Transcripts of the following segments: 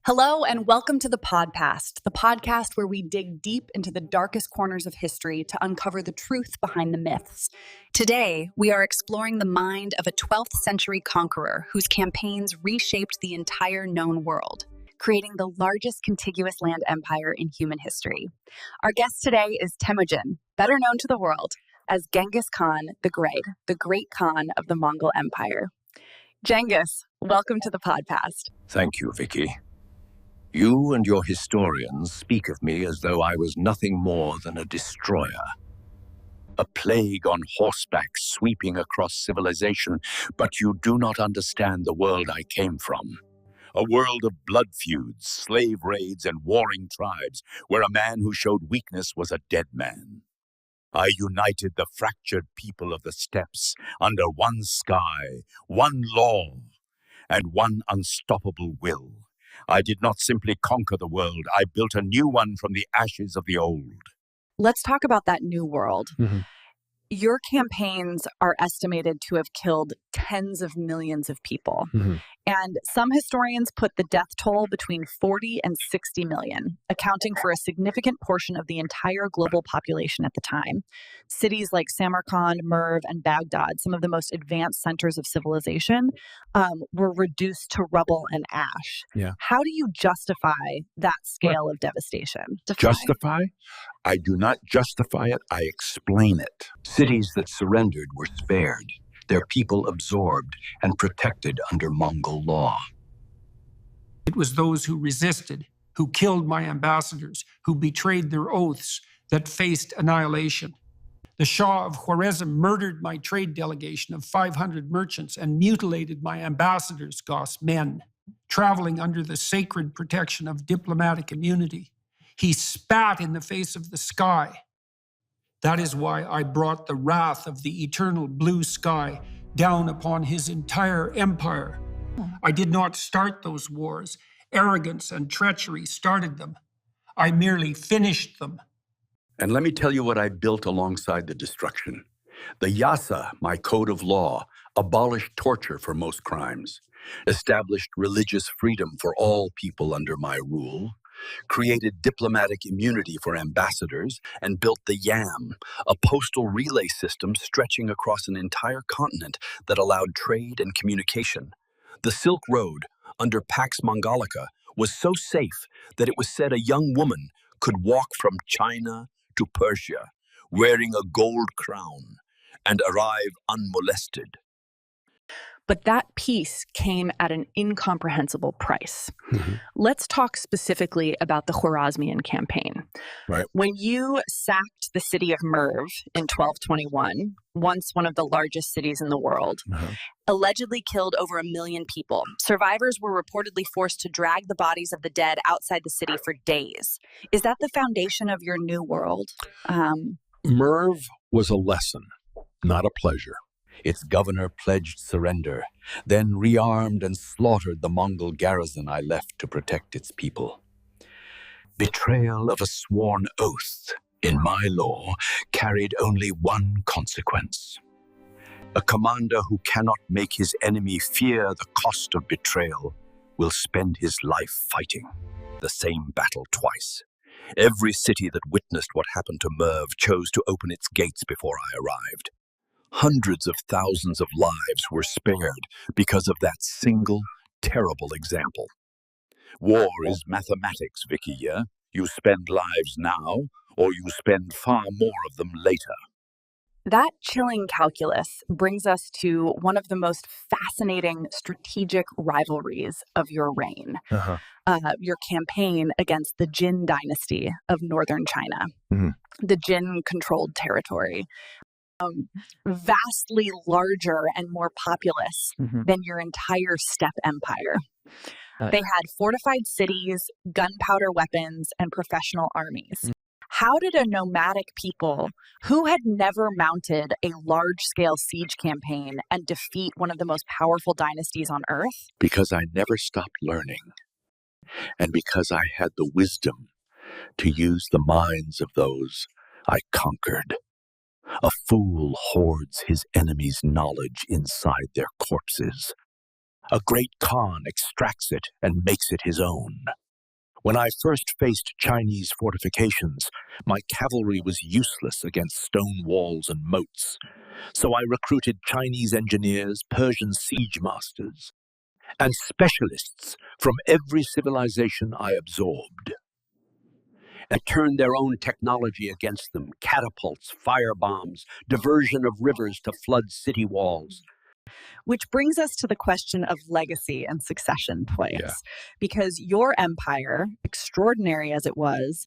Hello and welcome to the podcast where we dig deep into the darkest corners of history to uncover the truth behind the myths. Today, we are exploring the mind of a 12th century conqueror whose campaigns reshaped the entire known world, creating the largest contiguous land empire in human history. Our guest today is Temujin, better known to the world as Genghis Khan the Great Khan of the Mongol Empire. Genghis, welcome to the podcast. Thank you, Vicky. You and your historians speak of me as though I was nothing more than a destroyer. A plague on horseback sweeping across civilization, but you do not understand the world I came from. A world of blood feuds, slave raids, and warring tribes, where a man who showed weakness was a dead man. I united the fractured people of the steppes under one sky, one law, and one unstoppable will. I did not simply conquer the world, I built a new one from the ashes of the old. Let's talk about that new world. Mm-hmm. Your campaigns are estimated to have killed tens of millions of people. Mm-hmm. And some historians put the death toll between 40 and 60 million, accounting for a significant portion of the entire global population at the time. Cities like Samarkand, Merv, and Baghdad, some of the most advanced centers of civilization, were reduced to rubble and ash. Yeah. How do you justify that scale of devastation? Justify? I do not justify it, I explain it. Cities that surrendered were spared, their people absorbed and protected under Mongol law. It was those who resisted, who killed my ambassadors, who betrayed their oaths, that faced annihilation. The Shah of Khwarezm murdered my trade delegation of 500 merchants and mutilated my ambassadors, Goss men, traveling under the sacred protection of diplomatic immunity. He spat in the face of the sky. That is why I brought the wrath of the eternal blue sky down upon his entire empire. I did not start those wars. Arrogance and treachery started them. I merely finished them. And let me tell you what I built alongside the destruction. The Yasa, my code of law, abolished torture for most crimes, established religious freedom for all people under my rule, created diplomatic immunity for ambassadors, and built the YAM, a postal relay system stretching across an entire continent that allowed trade and communication. The Silk Road, under Pax Mongolica, was so safe that it was said a young woman could walk from China to Persia, wearing a gold crown, and arrive unmolested. But that peace came at an incomprehensible price. Mm-hmm. Let's talk specifically about the Khwarezmian campaign. Right. When you sacked the city of Merv in 1221, once one of the largest cities in the world, allegedly killed over 1 million people. Survivors were reportedly forced to drag the bodies of the dead outside the city for days. Is that the foundation of your new world? Merv was a lesson, not a pleasure. Its governor pledged surrender, then rearmed and slaughtered the Mongol garrison I left to protect its people. Betrayal of a sworn oath, in my law, carried only one consequence. A commander who cannot make his enemy fear the cost of betrayal will spend his life fighting the same battle twice. Every city that witnessed what happened to Merv chose to open its gates before I arrived. Hundreds of thousands of lives were spared because of that single, terrible example. War is mathematics, Vicky, yeah? You spend lives now, or you spend far more of them later. That chilling calculus brings us to one of the most fascinating strategic rivalries of your reign, your campaign against the Jin dynasty of northern China. Mm-hmm. The Jin-controlled territory. Vastly larger and more populous than your entire steppe empire. They had fortified cities, gunpowder weapons, and professional armies. How did a nomadic people who had never mounted a large-scale siege campaign and defeat one of the most powerful dynasties on Earth? Because I never stopped learning, and because I had the wisdom to use the minds of those I conquered. A fool hoards his enemy's knowledge inside their corpses. A great Khan extracts it and makes it his own. When I first faced Chinese fortifications, my cavalry was useless against stone walls and moats. So I recruited Chinese engineers, Persian siege masters, and specialists from every civilization I absorbed, and turned their own technology against them: catapults, firebombs, diversion of rivers to flood city walls. Which brings us to the question of legacy and succession points. Yeah. Because your empire, extraordinary as it was,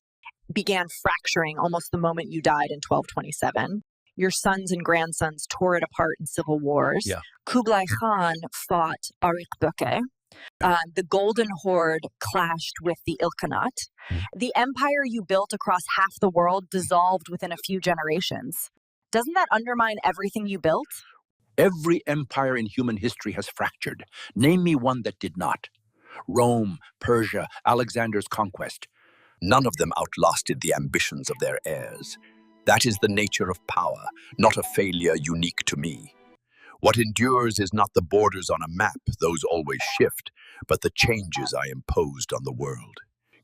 began fracturing almost the moment you died in 1227. Your sons and grandsons tore it apart in civil wars. Yeah. Kublai Khan fought Ariq-Böke. The Golden Horde clashed with the Ilkhanate. The empire you built across half the world dissolved within a few generations. Doesn't that undermine everything you built? Every empire in human history has fractured. Name me one that did not. Rome, Persia, Alexander's conquest. None of them outlasted the ambitions of their heirs. That is the nature of power, not a failure unique to me. What endures is not the borders on a map, those always shift, but the changes I imposed on the world.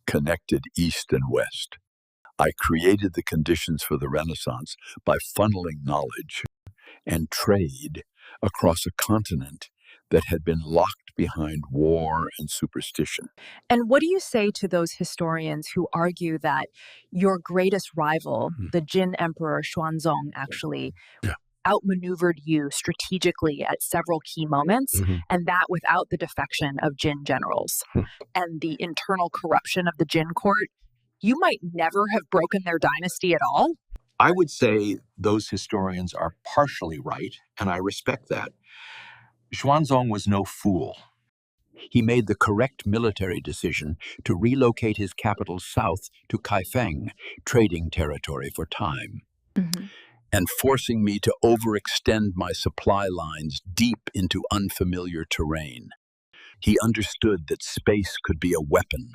Connected East and West. I created the conditions for the Renaissance by funneling knowledge and trade across a continent that had been locked behind war and superstition. And what do you say to those historians who argue that your greatest rival, the Jin Emperor Xuanzong, actually outmaneuvered you strategically at several key moments, and that without the defection of Jin generals and the internal corruption of the Jin court, you might never have broken their dynasty at all? I would say those historians are partially right, and I respect that. Xuanzong was no fool. He made the correct military decision to relocate his capital south to Kaifeng, trading territory for time, and forcing me to overextend my supply lines deep into unfamiliar terrain. He understood that space could be a weapon,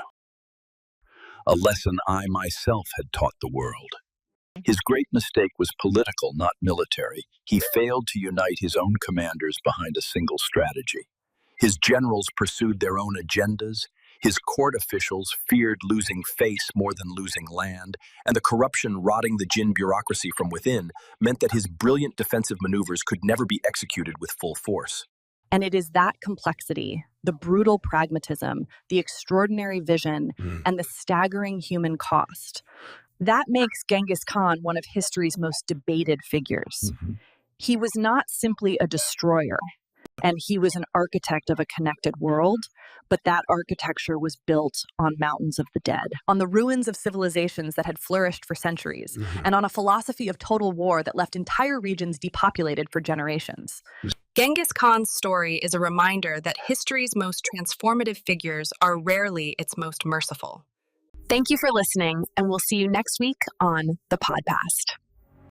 a lesson I myself had taught the world. His great mistake was political, not military. He failed to unite his own commanders behind a single strategy. His generals pursued their own agendas. His court officials feared losing face more than losing land, and the corruption rotting the Jin bureaucracy from within meant that his brilliant defensive maneuvers could never be executed with full force. And it is that complexity, the brutal pragmatism, the extraordinary vision, and the staggering human cost that makes Genghis Khan one of history's most debated figures. He was not simply a destroyer, and he was an architect of a connected world, but that architecture was built on mountains of the dead, on the ruins of civilizations that had flourished for centuries, and on a philosophy of total war that left entire regions depopulated for generations. Genghis Khan's story is a reminder that history's most transformative figures are rarely its most merciful. Thank you for listening, and we'll see you next week on The Podcast.